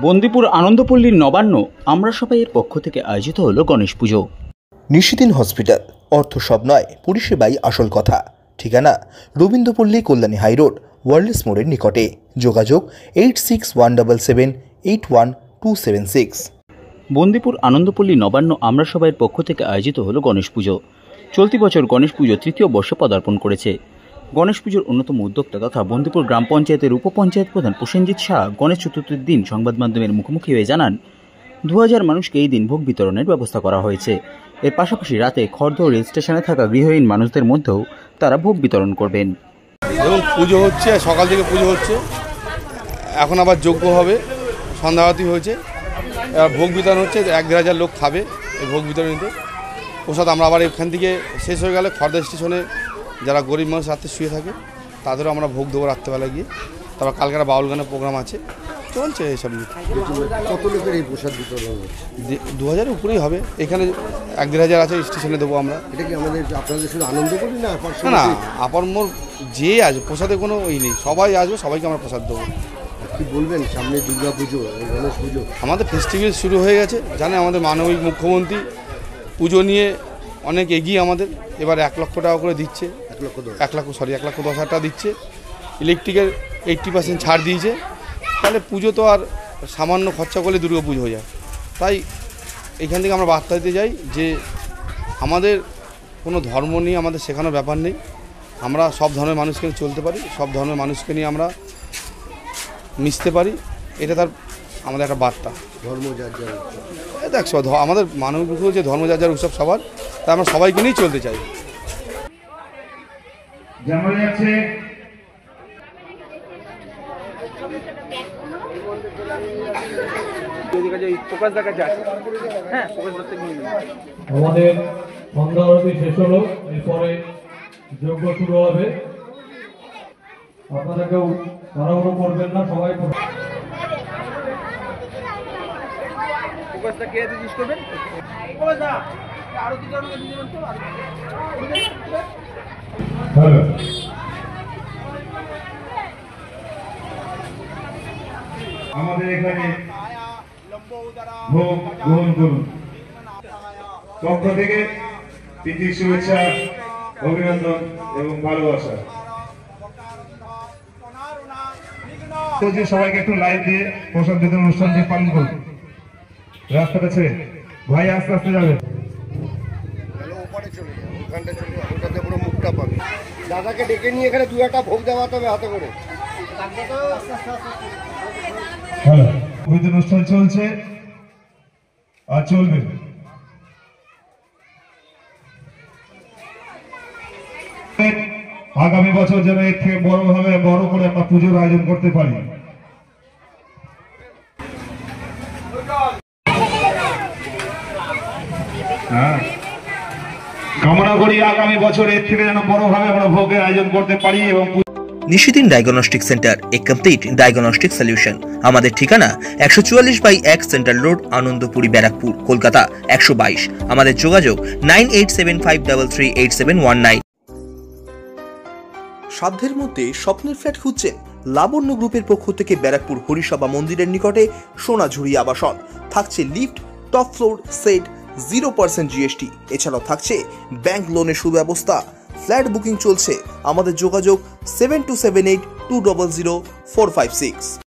বন্দিপুর আনন্দপল্লীর নবান্ন আমরা সবাই এর পক্ষ থেকে আয়োজিত হলো গণেশ পুজো। নিশিদিন হসপিটাল, অর্থ সব নয়, পরিষেবাই আসল কথা। ঠিকানা রবীন্দ্রপল্লী, কল্যাণী হাইরোড, ওয়ার্ল্ডস মোড়ের নিকটে। যোগাযোগ 8617781276। বন্দিপুর আনন্দপল্লী নবান্ন আমরা সবাইয়ের পক্ষ থেকে আয়োজিত হলো গণেশ পুজো। চলতি বছর গণেশ পুজো তৃতীয় বর্ষে পদার্পণ করেছে। গণেশ পুজোর অন্যতম উদ্যোক্তা তথা বন্দিপুর গ্রাম পঞ্চায়েতের উপপঞ্চায়েত প্রধান প্রসেনজিৎ শাহ গণেশ চতুর্থীর দিন সংবাদ মাধ্যমের মুখোমুখি হয়ে জানান, 2000 মানুষকে এই দিন ভোগ বিতরণের ব্যবস্থা করা হয়েছে। এর পাশাপাশি রাতে খড়দহ রেল স্টেশনে থাকা গৃহহীন মানুষদের মধ্যেও তারা ভোগ বিতরণ করবেন। এবং পুজো হচ্ছে, সকাল থেকে পুজো হচ্ছে, এখন আবার যজ্ঞ হবে, সন্ধ্যা আরতি হয়েছে, এবার ভোগ বিতরণ হচ্ছে। 1-1.5 লোক খাবে এই ভোগ বিতরণীতে। প্রসাদ আমরা আবার এখান থেকে শেষ হয়ে গেলে খড়দহ স্টেশনে যারা গরিব মানুষ রাত্রে শুয়ে থাকে তাদেরও আমরা ভোগ দেবো রাত্রেবেলা গিয়ে। তারপর কালকে বাউল গানের প্রোগ্রাম আছে, চলছে এইসব নিয়ে। কত লোকের এই প্রসাদ বিতরণ হবে? 2000-এর উপরেই হবে। এখানে 1-1.5 আছে, স্টেশনে দেবো আমরা। এটা কি আমাদের আপনাদের শুধু আনন্দ করি না? না, আপামর যে আসবে প্রসাদে কোনো ওই নেই, সবাই আসবে, সবাইকে আমরা প্রসাদ দেবো। কি বলবেন, সামনে দুর্গা পুজো, গণেশ পুজো, আমাদের ফেস্টিভ্যাল শুরু হয়ে গেছে। জানে আমাদের মাননীয় মুখ্যমন্ত্রী পুজো নিয়ে অনেক এগিয়ে আমাদের। এবার 1 লক্ষ টাকা করে দিচ্ছে, 1,10,000 টাকা দিচ্ছে। ইলেকট্রিকের 80% ছাড় দিয়েছে। তাহলে পুজো তো আর সামান্য খরচা করলে দুর্গা পুজো হয়ে যায়। তাই এখান থেকে আমরা বার্তা দিতে চাই যে আমাদের কোনো ধর্ম নিয়ে আমাদের শেখানোর ব্যাপার নেই। আমরা সব ধর্মের মানুষকে নিয়ে চলতে পারি, সব ধর্মের মানুষকে নিয়ে আমরা মিশতে পারি। এটা তার আমাদের একটা বার্তা। ধর্ম যার যার, দেখো আমাদের মানবিক যে ধর্ম যার যার উৎসব সবার, তাই আমরা সবাইকে নিয়েই চলতে চাই। যেমন আছে আমাদের সন্ধ্যা আরতি শেষ হলো, এরপরে যজ্ঞ শুরু হবে। আপনারা কেউ তাড়াহুড়ো করবেন না, সবাই আমাদের এখানে ভোগ গ্রহণ করুন। পক্ষ থেকে প্রীতি, শুভেচ্ছা, অভিনন্দন এবং ভালোবাসা। সবাইকে একটু লাইভ দিয়ে প্রসাদ বিতরণ অনুষ্ঠানটি পালন করুন। রাস্তাটা ছেড়ে ভাই আস্তে আস্তে যাবে। ওপারে চলে যাবে, ওখানটা চলে যাবে, ওটাতে পুরো মুখটা পাবে। দাদাকে ডেকে নিয়ে এখানে 2-1টা ভোগ দেওয়াতে হবে হাতে করে। হ্যাঁ, অনুষ্ঠান চলছে আর চলবে। আগামী বছর যেন এর থেকে বড় করে আমরা পুজোর আয়োজন করতে পারি। হ্যাঁ, কামনা করি আগামী বছর এর থেকে যেন বড়ভাবে আমরা ভোগের আয়োজন করতে পারি। এবং নিশিদিন ডায়াগনস্টিক সেন্টার, এ কমপ্লিট ডায়াগনস্টিক সলিউশন। আমাদের ঠিকানা 144/1 সেন্ট্রাল রোড, আনন্দপুরি, ব্যারাকপুর, কলকাতা 122। আমাদের যোগাযোগ 9875338719। সাধ্যের মধ্যে স্বপ্নের ফ্ল্যাট খুঁজছেন? লাবণ্য গ্রুপের পক্ষ থেকে ব্যারাকপুর হরিসভা মন্দিরের নিকটে সোনাঝুরি আবাসন। থাকছে lift, top floor, set, 0% GST। এছাড়াও থাকছে ব্যাংক লোনের সুব্যবস্থা। ফ্ল্যাট বুকিং চলছে। আমাদের যোগাযোগ 7278200456।